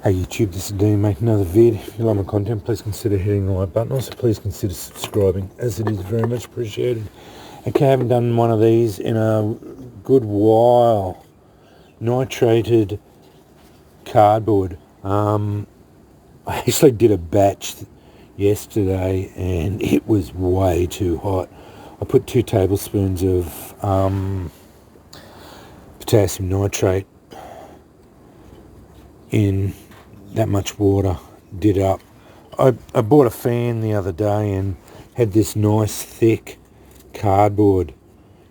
Hey YouTube, this is Dean making another vid. If you like my content, please consider hitting the like button. Also, please consider subscribing, as it is very much appreciated. Okay, I haven't done one of these in a good while. Nitrated cardboard. I actually did a batch yesterday and it was way too hot. I put 2 tablespoons of potassium nitrate in that much water, did up. I bought a fan the other day and had this nice thick cardboard,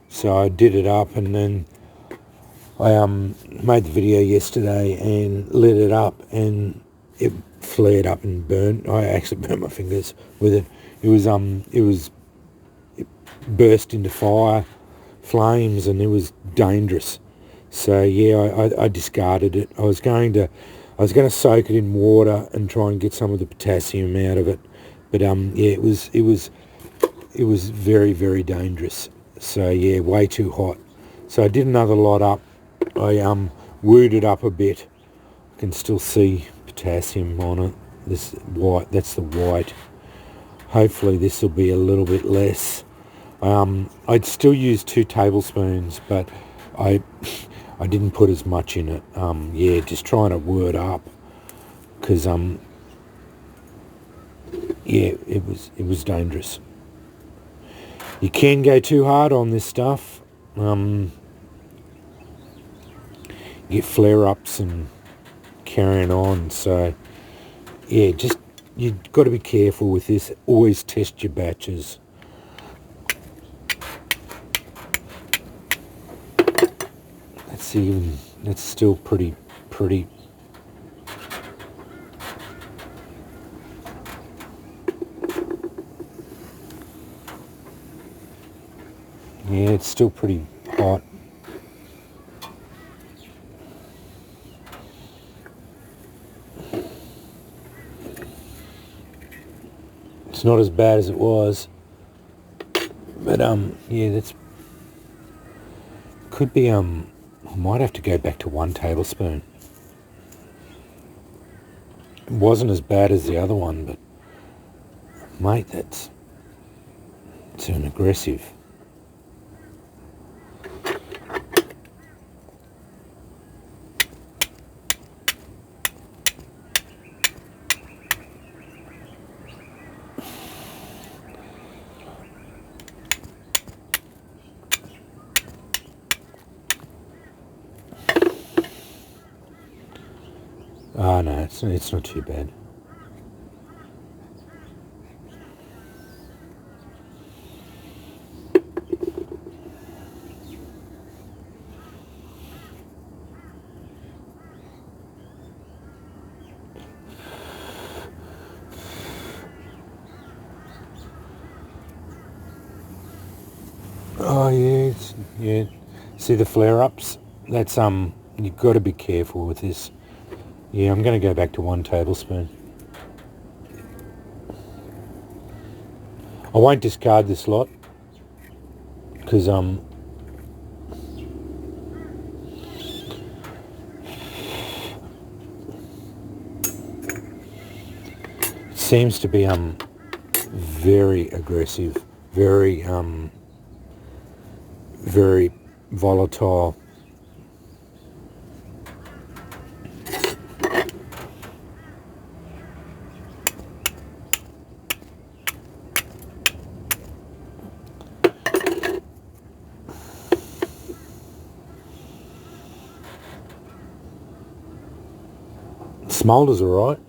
so I did it up, and then I made the video yesterday and lit it up and it flared up and burnt. I actually burnt my fingers with it. It burst into fire flames and it was dangerous. So yeah, I discarded it. I was going to soak it in water and try and get some of the potassium out of it, but yeah, it was very, very dangerous. So yeah, way too hot. So I did another lot up. I wooed it up a bit. I can still see potassium on it. This white, that's the white. Hopefully this will be a little bit less. I'd still use 2 tablespoons, but I didn't put as much in it. Yeah, just trying to word up, because yeah, it was dangerous. You can go too hard on this stuff. You get flare-ups and carrying on. So yeah, just you've got to be careful with this. Always test your batches. That's still pretty. Yeah, it's still pretty hot. It's not as bad as it was, but yeah, that's could be I might have to go back to 1 tablespoon. It wasn't as bad as the other one, but mate, it's an aggressive. Oh no, it's not too bad. Oh yeah, yeah. See the flare-ups? That's you've got to be careful with this. Yeah, I'm going to go back to 1 tablespoon. I won't discard this lot because it seems to be very aggressive, very volatile. Smolder's alright,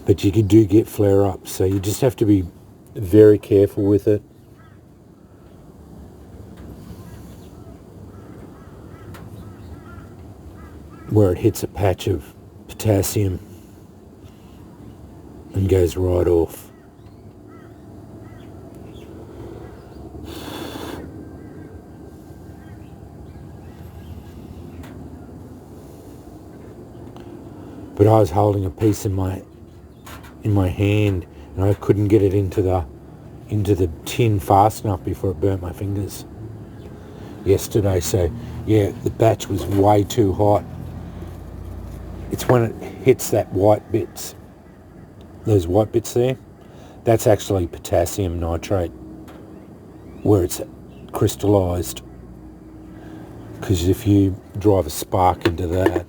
but you do get flare-ups, so you just have to be very careful with it. Where it hits a patch of potassium and goes right off. But I was holding a piece in my hand and I couldn't get it into the tin fast enough before it burnt my fingers yesterday. So Yeah, the batch was way too hot. It's when it hits that white bits, those white bits there, that's actually potassium nitrate, where it's crystallised. Because if you drive a spark into that,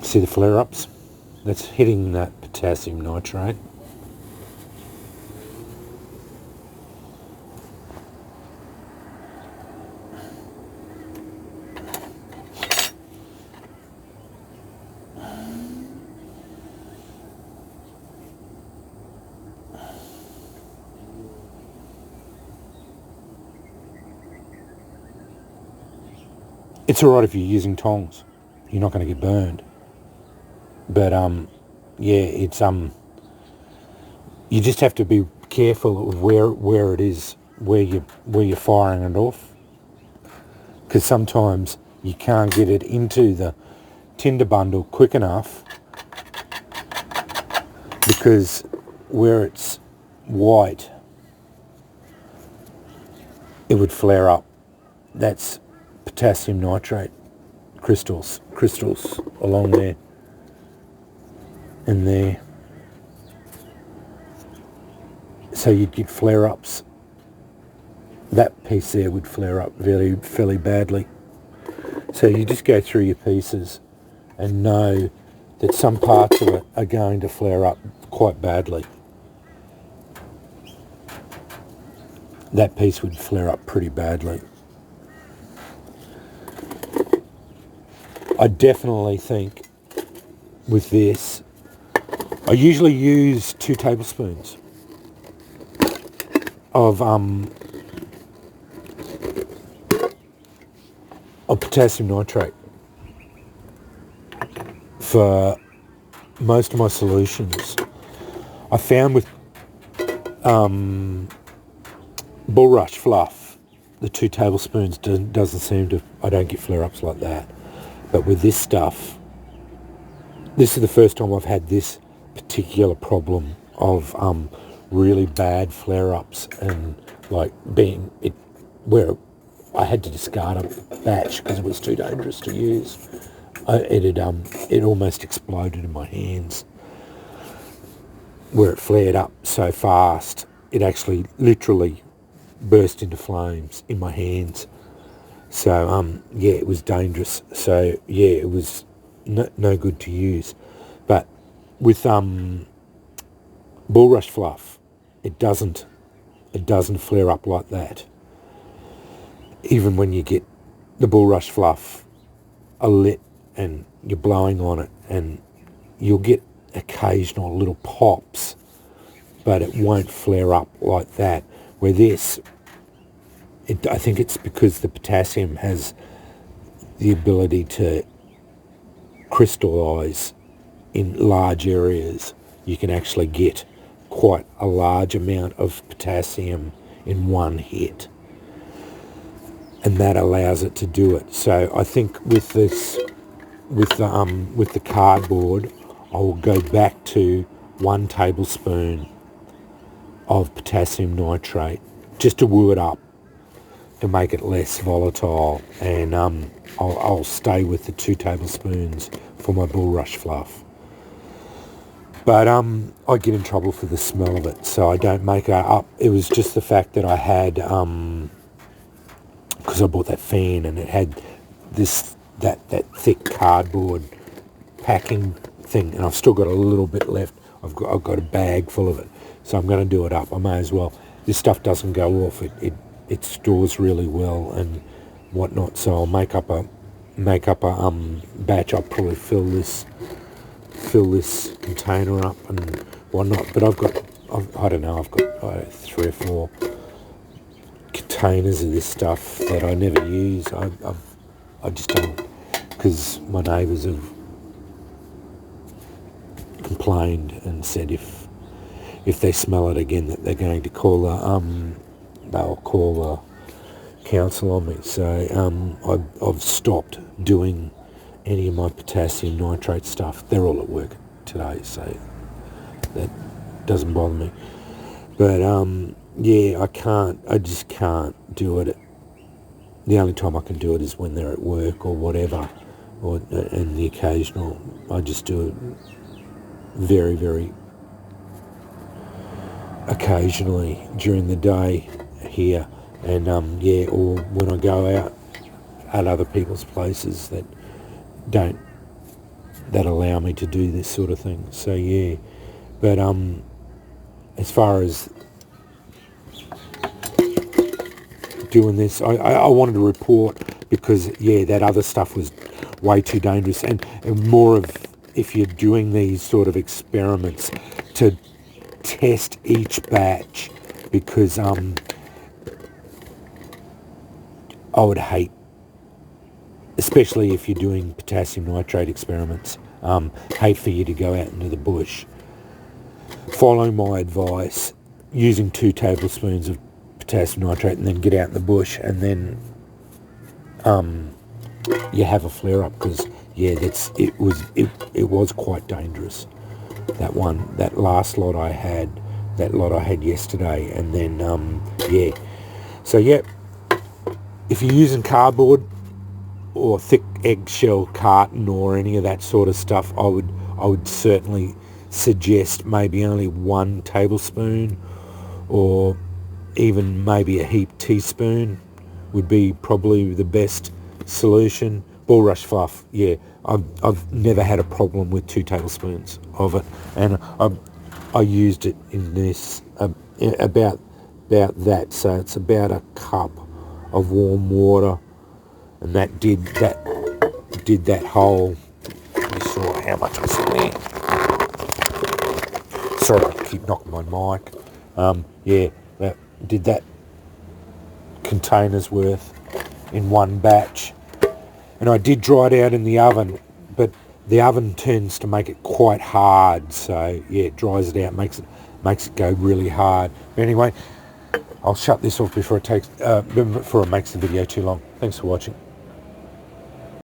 see the flare-ups? That's hitting that potassium nitrate. It's alright if you're using tongs. You're not going to get burned. But yeah, it's you just have to be careful of where it is, where you're firing it off, because sometimes you can't get it into the tinder bundle quick enough, because where it's white, it would flare up. That's potassium nitrate crystals along there and there. So you'd get flare-ups. That piece there would flare up fairly badly. So you just go through your pieces and know that some parts of it are going to flare up quite badly. That piece would flare up pretty badly. I definitely think with this, I usually use 2 tablespoons of potassium nitrate for most of my solutions. I found with bulrush fluff, the 2 tablespoons doesn't seem to, I don't get flare-ups like that. But with this stuff, this is the first time I've had this particular problem of really bad flare-ups, and like being it where I had to discard a batch because it was too dangerous to use. It almost exploded in my hands, where it flared up so fast it actually literally burst into flames in my hands. So yeah, it was dangerous. So yeah, it was no good to use. But with bulrush fluff, it doesn't flare up like that. Even when you get the bulrush fluff lit and you're blowing on it, and you'll get occasional little pops, but it won't flare up like that. Where this, I think it's because the potassium has the ability to crystallise in large areas. You can actually get quite a large amount of potassium in one hit, and that allows it to do it. So I think with this, with the cardboard, I will go back to 1 tablespoon of potassium nitrate just to woo it up, to make it less volatile, and I'll stay with the 2 tablespoons for my bulrush fluff. But I get in trouble for the smell of it, so I don't make it up. It was just the fact that I had, because I bought that fan and it had that thick cardboard packing thing, and I've still got a little bit left. I've got a bag full of it, so I'm going to do it up. I may as well. This stuff doesn't go off. It stores really well and whatnot. So I'll make up a batch. I'll probably fill this container up and whatnot. But I've got 3 or 4 containers of this stuff that I never use. I just don't, because my neighbours have complained and said if they smell it again that they're going to call they'll call the council on me. So I've stopped doing any of my potassium nitrate stuff. They're all at work today, so that doesn't bother me. But yeah, I just can't do it. The only time I can do it is when they're at work or whatever, and the occasional. I just do it very, very occasionally during the day here, and yeah, or when I go out at other people's places that allow me to do this sort of thing. So yeah, but as far as doing this, I wanted to report because yeah, that other stuff was way too dangerous, and more of, if you're doing these sort of experiments, to test each batch, because I would hate, especially if you're doing potassium nitrate experiments, hate for you to go out into the bush, follow my advice, using 2 tablespoons of potassium nitrate, and then get out in the bush, and then you have a flare-up, because yeah, it was quite dangerous. That last lot I had yesterday, and then yeah. So yeah, if you're using cardboard or thick eggshell carton or any of that sort of stuff, I would certainly suggest maybe only 1 tablespoon, or even maybe a heaped teaspoon would be probably the best solution. Bulrush fluff, yeah, I've never had a problem with 2 tablespoons of it, and I used it in this about that. So it's about a cup of warm water, and that did that whole. Let me sure how much was in there. Sorry, I keep knocking my mic. Yeah, that did that container's worth in one batch. And I did dry it out in the oven, but the oven tends to make it quite hard. So yeah, it dries it out, makes it go really hard. But anyway, I'll shut this off before it makes the video too long. Thanks for watching.